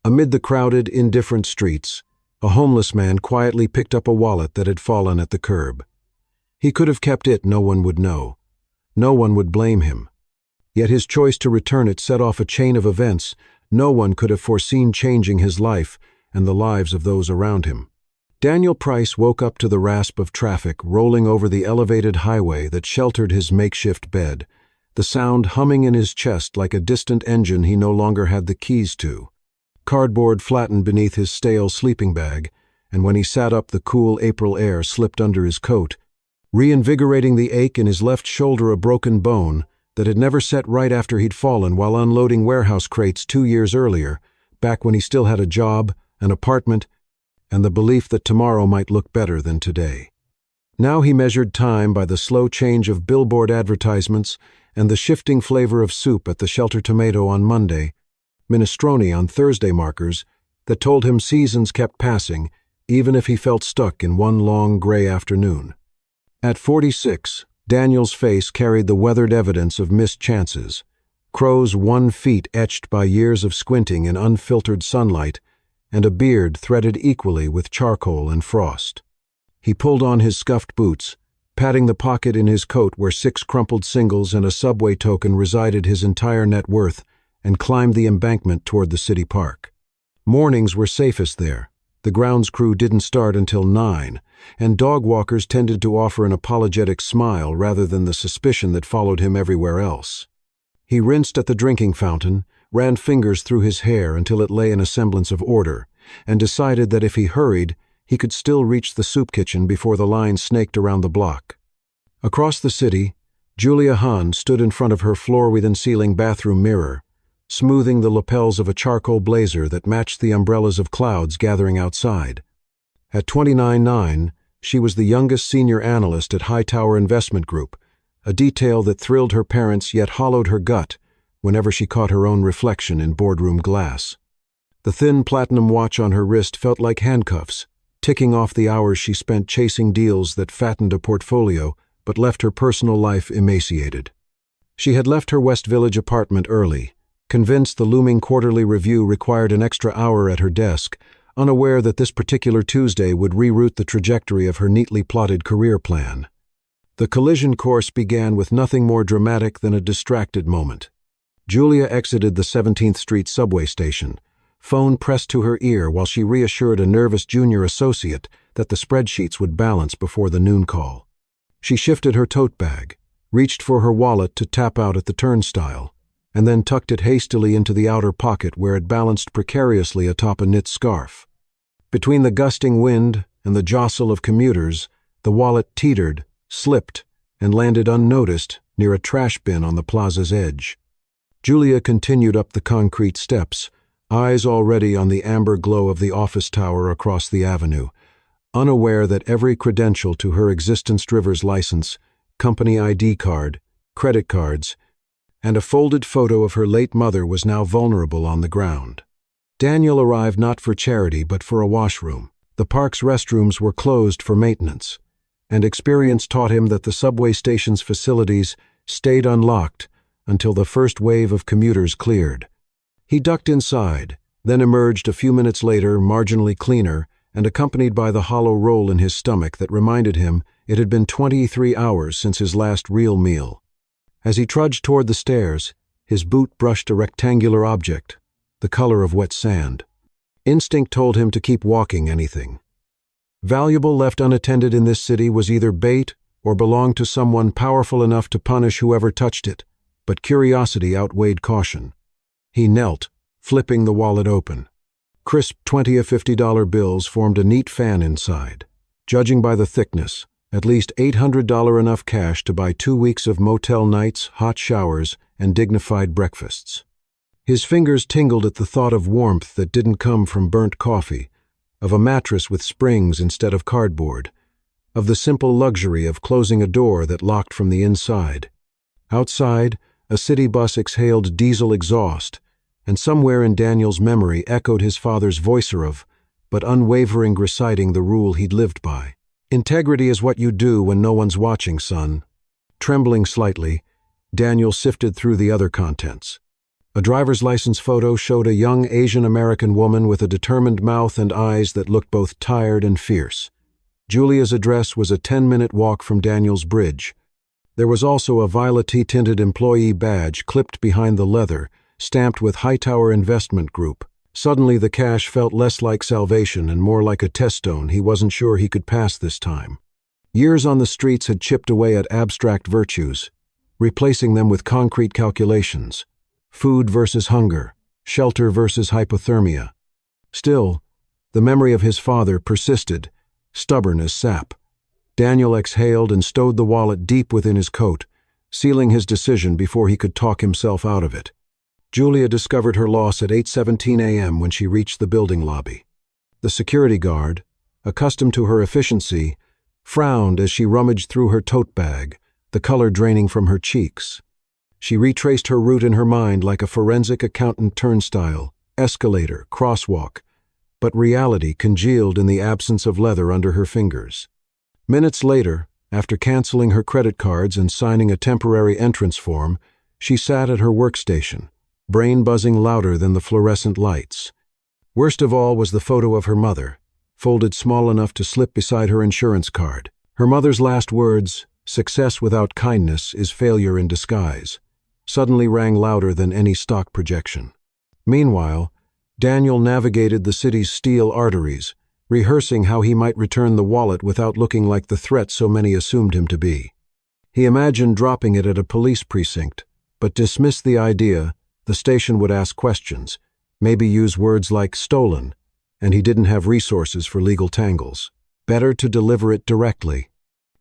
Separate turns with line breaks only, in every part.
Amid the crowded, indifferent streets, a homeless man quietly picked up a wallet that had fallen at the curb. He could have kept it, no one would know. No one would blame him. Yet his choice to return it set off a chain of events no one could have foreseen changing his life and the lives of those around him. Daniel Price woke up to the rasp of traffic rolling over the elevated highway that sheltered his makeshift bed, the sound humming in his chest like a distant engine he no longer had the keys to. Cardboard flattened beneath his stale sleeping bag, and when he sat up the cool April air slipped under his coat, reinvigorating the ache in his left shoulder, a broken bone that had never set right after he'd fallen while unloading warehouse crates 2 years earlier, back when he still had a job, an apartment, and the belief that tomorrow might look better than today. Now he measured time by the slow change of billboard advertisements and the shifting flavor of soup at the Shelter Tomato on Monday, minestrone on Thursday markers that told him seasons kept passing, even if he felt stuck in one long gray afternoon. At 46, Daniel's face carried the weathered evidence of missed chances, crow's 1 feet etched by years of squinting in unfiltered sunlight, and a beard threaded equally with charcoal and frost. He pulled on his scuffed boots, patting the pocket in his coat where 6 crumpled singles and a subway token resided his entire net worth, and climbed the embankment toward the city park. Mornings were safest there. The grounds crew didn't start until 9, and dog walkers tended to offer an apologetic smile rather than the suspicion that followed him everywhere else. He rinsed at the drinking fountain, ran fingers through his hair until it lay in a semblance of order, and decided that if he hurried, he could still reach the soup kitchen before the line snaked around the block. Across the city, Julia Hahn stood in front of her floor-within-ceiling bathroom mirror, smoothing the lapels of a charcoal blazer that matched the umbrellas of clouds gathering outside. At 29.9, she was the youngest senior analyst at Hightower Investment Group, a detail that thrilled her parents yet hollowed her gut whenever she caught her own reflection in boardroom glass. The thin platinum watch on her wrist felt like handcuffs, ticking off the hours she spent chasing deals that fattened a portfolio but left her personal life emaciated. She had left her West Village apartment early, convinced the looming quarterly review required an extra hour at her desk, unaware that this particular Tuesday would reroute the trajectory of her neatly plotted career plan. The collision course began with nothing more dramatic than a distracted moment. Julia exited the 17th Street subway station, phone pressed to her ear while she reassured a nervous junior associate that the spreadsheets would balance before the noon call. She shifted her tote bag, reached for her wallet to tap out at the turnstile, and then tucked it hastily into the outer pocket where it balanced precariously atop a knit scarf. Between the gusting wind and the jostle of commuters, the wallet teetered, slipped, and landed unnoticed near a trash bin on the plaza's edge. Julia continued up the concrete steps, eyes already on the amber glow of the office tower across the avenue, unaware that every credential to her existence, driver's license, company ID card, credit cards, and a folded photo of her late mother was now vulnerable on the ground. Daniel arrived not for charity but for a washroom. The park's restrooms were closed for maintenance, and experience taught him that the subway station's facilities stayed unlocked until the first wave of commuters cleared. He ducked inside, then emerged a few minutes later, marginally cleaner, and accompanied by the hollow roll in his stomach that reminded him it had been 23 hours since his last real meal. As he trudged toward the stairs, his boot brushed a rectangular object, the color of wet sand. Instinct told him to keep walking anything. Valuable left unattended in this city was either bait or belonged to someone powerful enough to punish whoever touched it, but curiosity outweighed caution. He knelt, flipping the wallet open. Crisp $20 or $50 bills formed a neat fan inside. Judging by the thickness, at least $800 enough cash to buy 2 weeks of motel nights, hot showers, and dignified breakfasts. His fingers tingled at the thought of warmth that didn't come from burnt coffee, of a mattress with springs instead of cardboard, of the simple luxury of closing a door that locked from the inside. Outside, a city bus exhaled diesel exhaust, and somewhere in Daniel's memory echoed his father's voice-of, but unwavering reciting the rule he'd lived by. "Integrity is what you do when no one's watching, son." Trembling slightly, Daniel sifted through the other contents. A driver's license photo showed a young Asian American woman with a determined mouth and eyes that looked both tired and fierce. Julia's address was a 10-minute walk from Daniel's bridge. There was also a violet-tinted employee badge clipped behind the leather, stamped with Hightower Investment Group. Suddenly the cash felt less like salvation and more like a test stone he wasn't sure he could pass this time. Years on the streets had chipped away at abstract virtues, replacing them with concrete calculations. Food versus hunger, shelter versus hypothermia. Still, the memory of his father persisted, stubborn as sap. Daniel exhaled and stowed the wallet deep within his coat, sealing his decision before he could talk himself out of it. Julia discovered her loss at 8:17 a.m. when she reached the building lobby. The security guard, accustomed to her efficiency, frowned as she rummaged through her tote bag, the color draining from her cheeks. She retraced her route in her mind like a forensic accountant turnstile, escalator, crosswalk, but reality congealed in the absence of leather under her fingers. Minutes later, after canceling her credit cards and signing a temporary entrance form, she sat at her workstation, brain buzzing louder than the fluorescent lights. Worst of all was the photo of her mother, folded small enough to slip beside her insurance card. Her mother's last words, "Success without kindness is failure in disguise," suddenly rang louder than any stock projection. Meanwhile, Daniel navigated the city's steel arteries, rehearsing how he might return the wallet without looking like the threat so many assumed him to be. He imagined dropping it at a police precinct, but dismissed the idea the station would ask questions, maybe use words like stolen, and he didn't have resources for legal tangles. Better to deliver it directly.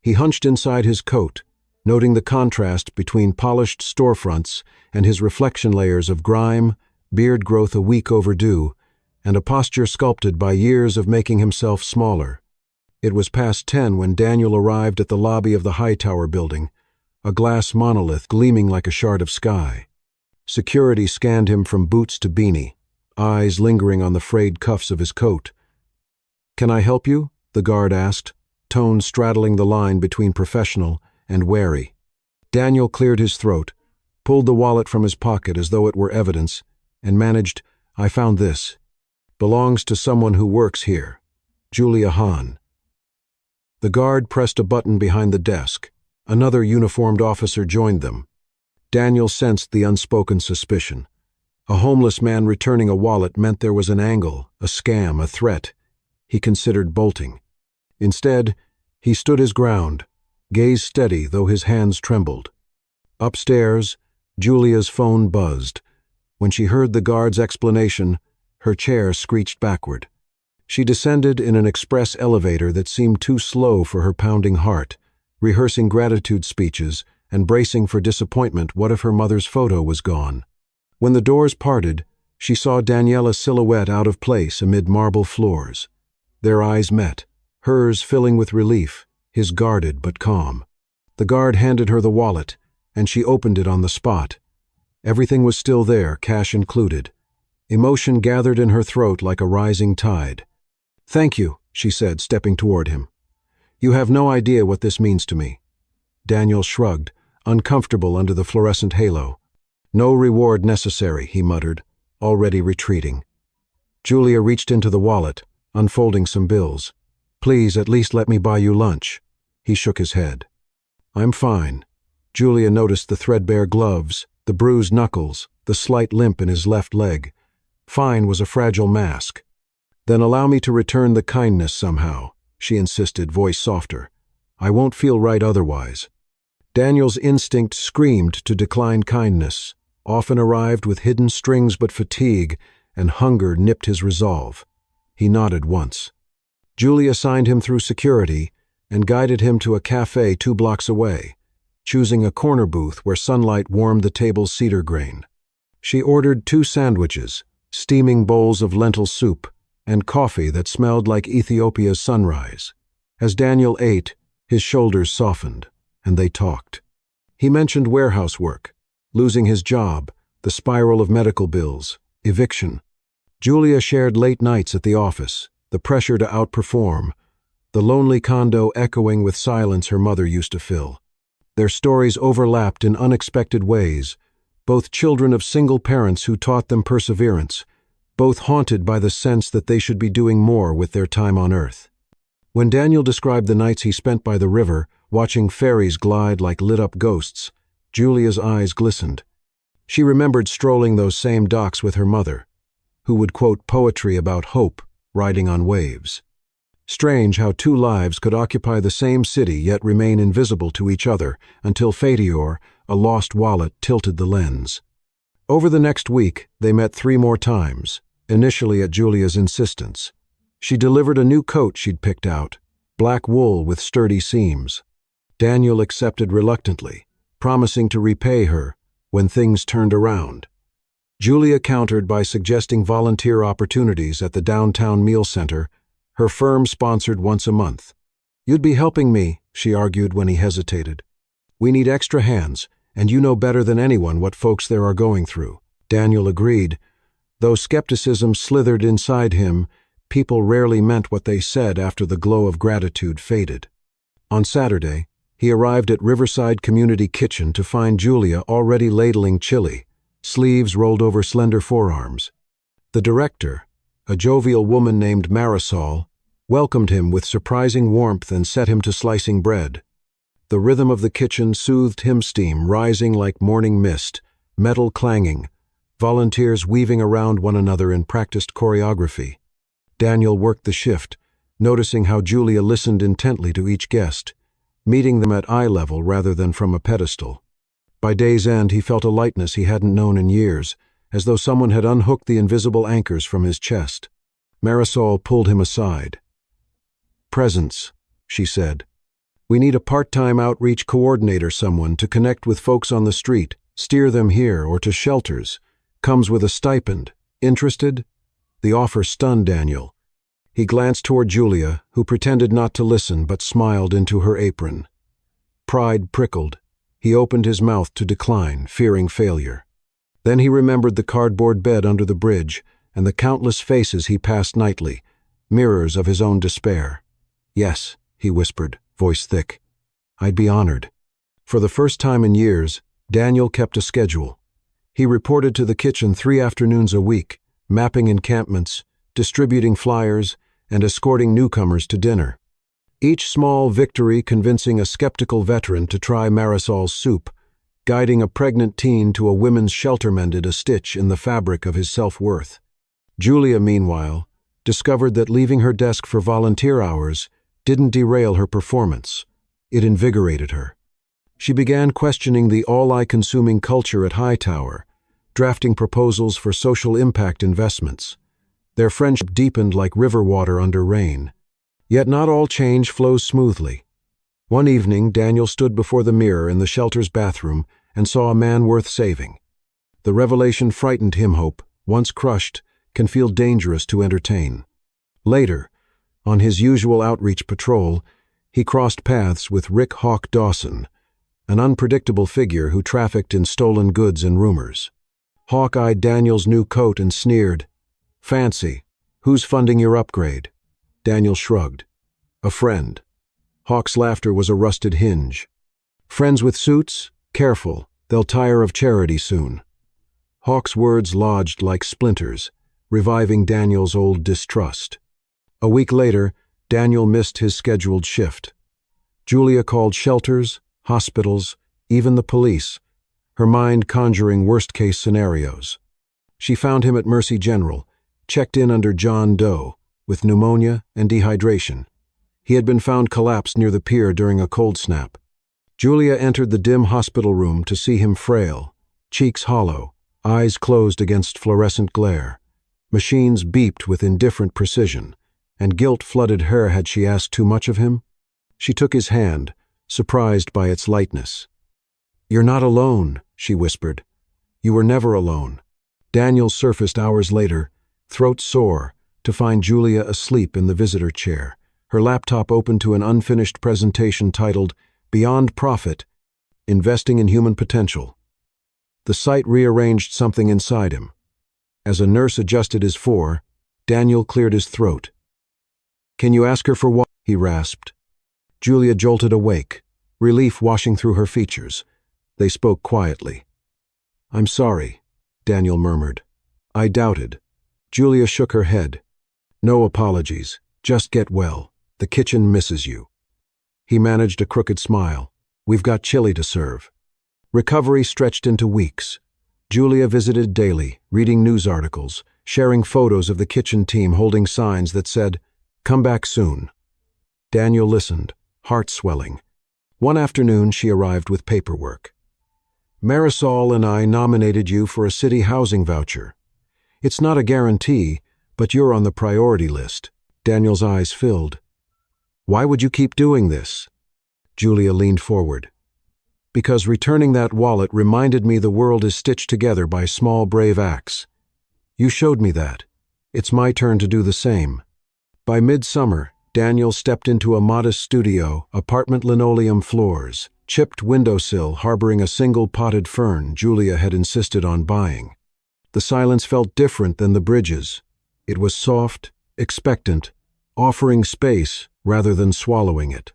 He hunched inside his coat, noting the contrast between polished storefronts and his reflection layers of grime, beard growth a week overdue, and a posture sculpted by years of making himself smaller. It was past 10 when Daniel arrived at the lobby of the Hightower building, a glass monolith gleaming like a shard of sky. Security scanned him from boots to beanie, eyes lingering on the frayed cuffs of his coat. "Can I help you?" the guard asked, tone straddling the line between professional and wary. Daniel cleared his throat, pulled the wallet from his pocket as though it were evidence, and managed, "I found this. Belongs to someone who works here. Julia Hahn." The guard pressed a button behind the desk. Another uniformed officer joined them. Daniel sensed the unspoken suspicion. A homeless man returning a wallet meant there was an angle, a scam, a threat. He considered bolting. Instead, he stood his ground, gaze steady though his hands trembled. Upstairs, Julia's phone buzzed. When she heard the guard's explanation, her chair screeched backward. She descended in an express elevator that seemed too slow for her pounding heart, rehearsing gratitude speeches and bracing for disappointment what if her mother's photo was gone. When the doors parted, she saw Daniela's silhouette out of place amid marble floors. Their eyes met, hers filling with relief, his guarded but calm. The guard handed her the wallet, and she opened it on the spot. Everything was still there, cash included. Emotion gathered in her throat like a rising tide. "Thank you," she said, stepping toward him. "You have no idea what this means to me." Daniel shrugged, uncomfortable under the fluorescent halo. "No reward necessary," he muttered, already retreating. Julia reached into the wallet, unfolding some bills. "Please, at least let me buy you lunch." He shook his head. "I'm fine." Julia noticed the threadbare gloves, the bruised knuckles, the slight limp in his left leg. Fine was a fragile mask. "Then allow me to return the kindness somehow," she insisted, voice softer. "I won't feel right otherwise." Daniel's instinct screamed to decline kindness, often arrived with hidden strings but fatigue, and hunger nipped his resolve. He nodded once. Julia signed him through security and guided him to a cafe 2 blocks away, choosing a corner booth where sunlight warmed the table's cedar grain. She ordered 2 sandwiches, steaming bowls of lentil soup, and coffee that smelled like Ethiopia's sunrise. As Daniel ate, his shoulders softened, and they talked. He mentioned warehouse work, losing his job, the spiral of medical bills, eviction. Julia shared late nights at the office, the pressure to outperform, the lonely condo echoing with silence her mother used to fill. Their stories overlapped in unexpected ways, both children of single parents who taught them perseverance, both haunted by the sense that they should be doing more with their time on earth. When Daniel described the nights he spent by the river, watching ferries glide like lit-up ghosts, Julia's eyes glistened. She remembered strolling those same docks with her mother, who would quote poetry about hope riding on waves. Strange how two lives could occupy the same city yet remain invisible to each other until Fateor, a lost wallet, tilted the lens. Over the next week, they met 3 more times, initially at Julia's insistence. She delivered a new coat she'd picked out, black wool with sturdy seams. Daniel accepted reluctantly, promising to repay her when things turned around. Julia countered by suggesting volunteer opportunities at the downtown meal center, her firm sponsored once a month. "You'd be helping me," she argued when he hesitated. "We need extra hands, and you know better than anyone what folks there are going through." Daniel agreed. Though skepticism slithered inside him, people rarely meant what they said after the glow of gratitude faded. On Saturday, he arrived at Riverside Community Kitchen to find Julia already ladling chili, sleeves rolled over slender forearms. The director, a jovial woman named Marisol, welcomed him with surprising warmth and set him to slicing bread. The rhythm of the kitchen soothed him, steam rising like morning mist, metal clanging, volunteers weaving around one another in practiced choreography. Daniel worked the shift, noticing how Julia listened intently to each guest, meeting them at eye level rather than from a pedestal. By day's end, he felt a lightness he hadn't known in years, as though someone had unhooked the invisible anchors from his chest. Marisol pulled him aside. "Presence," she said. "We need a part-time outreach coordinator, someone to connect with folks on the street, steer them here or to shelters. Comes with a stipend. Interested?" The offer stunned Daniel. He glanced toward Julia, who pretended not to listen but smiled into her apron. Pride prickled. He opened his mouth to decline, fearing failure. Then he remembered the cardboard bed under the bridge and the countless faces he passed nightly, mirrors of his own despair. "Yes," he whispered, voice thick. "I'd be honored." For the first time in years, Daniel kept a schedule. He reported to the kitchen 3 afternoons a week, mapping encampments, distributing flyers, and escorting newcomers to dinner. Each small victory convincing a skeptical veteran to try Marisol's soup, guiding a pregnant teen to a women's shelter mended a stitch in the fabric of his self-worth. Julia, meanwhile, discovered that leaving her desk for volunteer hours didn't derail her performance. It invigorated her. She began questioning the all-eye-consuming culture at Hightower, drafting proposals for social impact investments. Their friendship deepened like river water under rain. Yet not all change flows smoothly. One evening, Daniel stood before the mirror in the shelter's bathroom and saw a man worth saving. The revelation frightened him. Hope, once crushed, can feel dangerous to entertain. Later, on his usual outreach patrol, he crossed paths with Rick Hawk Dawson, an unpredictable figure who trafficked in stolen goods and rumors. Hawk eyed Daniel's new coat and sneered, "Fancy. Who's funding your upgrade?" Daniel shrugged. "A friend." Hawk's laughter was a rusted hinge. "Friends with suits? Careful, they'll tire of charity soon." Hawk's words lodged like splinters, reviving Daniel's old distrust. A week later, Daniel missed his scheduled shift. Julia called shelters, hospitals, even the police, her mind conjuring worst-case scenarios. She found him at Mercy General, checked in under John Doe, with pneumonia and dehydration. He had been found collapsed near the pier during a cold snap. Julia entered the dim hospital room to see him frail, cheeks hollow, eyes closed against fluorescent glare. Machines beeped with indifferent precision, and guilt flooded her had she asked too much of him. She took his hand, surprised by its lightness. "You're not alone," she whispered. "You were never alone." Daniel surfaced hours later, throat sore, to find Julia asleep in the visitor chair, her laptop open to an unfinished presentation titled Beyond Profit, Investing in Human Potential. The site rearranged something inside him. As a nurse adjusted his Daniel cleared his throat. "Can you ask her for what?" he rasped. Julia jolted awake, relief washing through her features. They spoke quietly. "I'm sorry," Daniel murmured. "I doubted." Julia shook her head. "No apologies. Just get well. The kitchen misses you." He managed a crooked smile. "We've got chili to serve." Recovery stretched into weeks. Julia visited daily, reading news articles, sharing photos of the kitchen team holding signs that said, "Come back soon." Daniel listened, heart swelling. One afternoon she arrived with paperwork. "Marisol and I nominated you for a city housing voucher. It's not a guarantee, but you're on the priority list." Daniel's eyes filled. "Why would you keep doing this?" Julia leaned forward. "Because returning that wallet reminded me the world is stitched together by small, brave acts. You showed me that. It's my turn to do the same." By midsummer, Daniel stepped into a modest studio, apartment linoleum floors, chipped windowsill harboring a single potted fern Julia had insisted on buying. The silence felt different than the bridges. It was soft, expectant, offering space rather than swallowing it.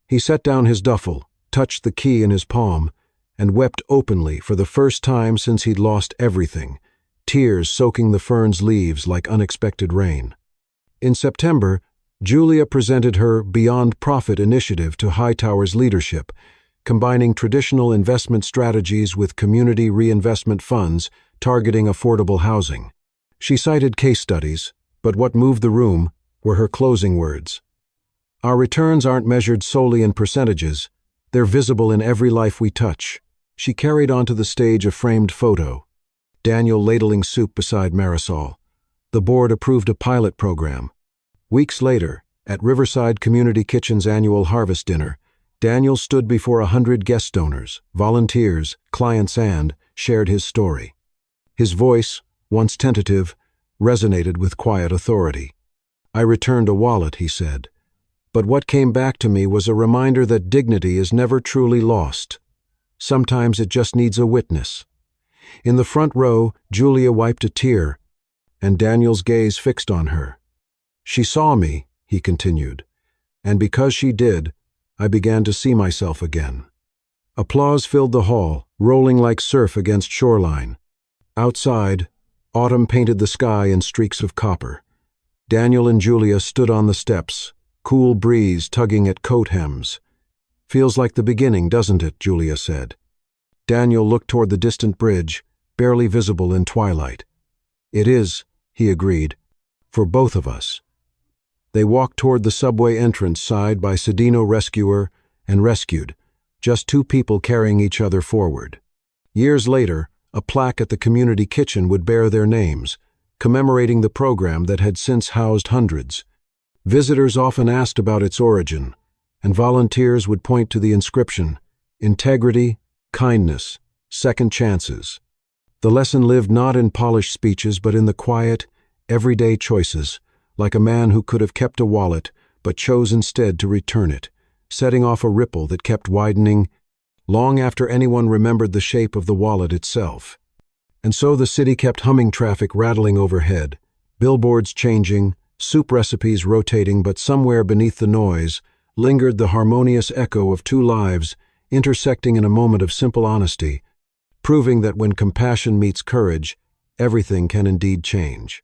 He set down his duffel, touched the key in his palm, and wept openly for the first time since he'd lost everything, tears soaking the fern's leaves like unexpected rain. In September, Julia presented her Beyond Profit initiative to Hightower's leadership, combining traditional investment strategies with community reinvestment funds targeting affordable housing. She cited case studies, but what moved the room were her closing words. "Our returns aren't measured solely in percentages. They're visible in every life we touch." She carried onto the stage a framed photo. Daniel ladling soup beside Marisol. The board approved a pilot program. Weeks later, at Riverside Community Kitchen's annual harvest dinner, Daniel stood before 100 guest donors, volunteers, clients, and shared his story. His voice, once tentative, resonated with quiet authority. "I returned a wallet," he said. "But what came back to me was a reminder that dignity is never truly lost. Sometimes it just needs a witness." In the front row, Julia wiped a tear, and Daniel's gaze fixed on her. "She saw me," he continued, "and because she did, I began to see myself again." Applause filled the hall, rolling like surf against shoreline. Outside, autumn painted the sky in streaks of copper. Daniel and Julia stood on the steps, cool breeze tugging at coat hems. "Feels like the beginning, doesn't it?" Julia said. Daniel looked toward the distant bridge, barely visible in twilight. "It is," he agreed, "for both of us." They walked toward the subway entrance side by Cedino rescuer and rescued, just two people carrying each other forward. Years later, a plaque at the community kitchen would bear their names, commemorating the program that had since housed hundreds. Visitors often asked about its origin, and volunteers would point to the inscription, "Integrity, kindness, second chances." The lesson lived not in polished speeches but in the quiet, everyday choices, like a man who could have kept a wallet but chose instead to return it, setting off a ripple that kept widening long after anyone remembered the shape of the wallet itself. And so the city kept humming, traffic rattling overhead, billboards changing, soup recipes rotating, but somewhere beneath the noise lingered the harmonious echo of two lives intersecting in a moment of simple honesty, proving that when compassion meets courage, everything can indeed change.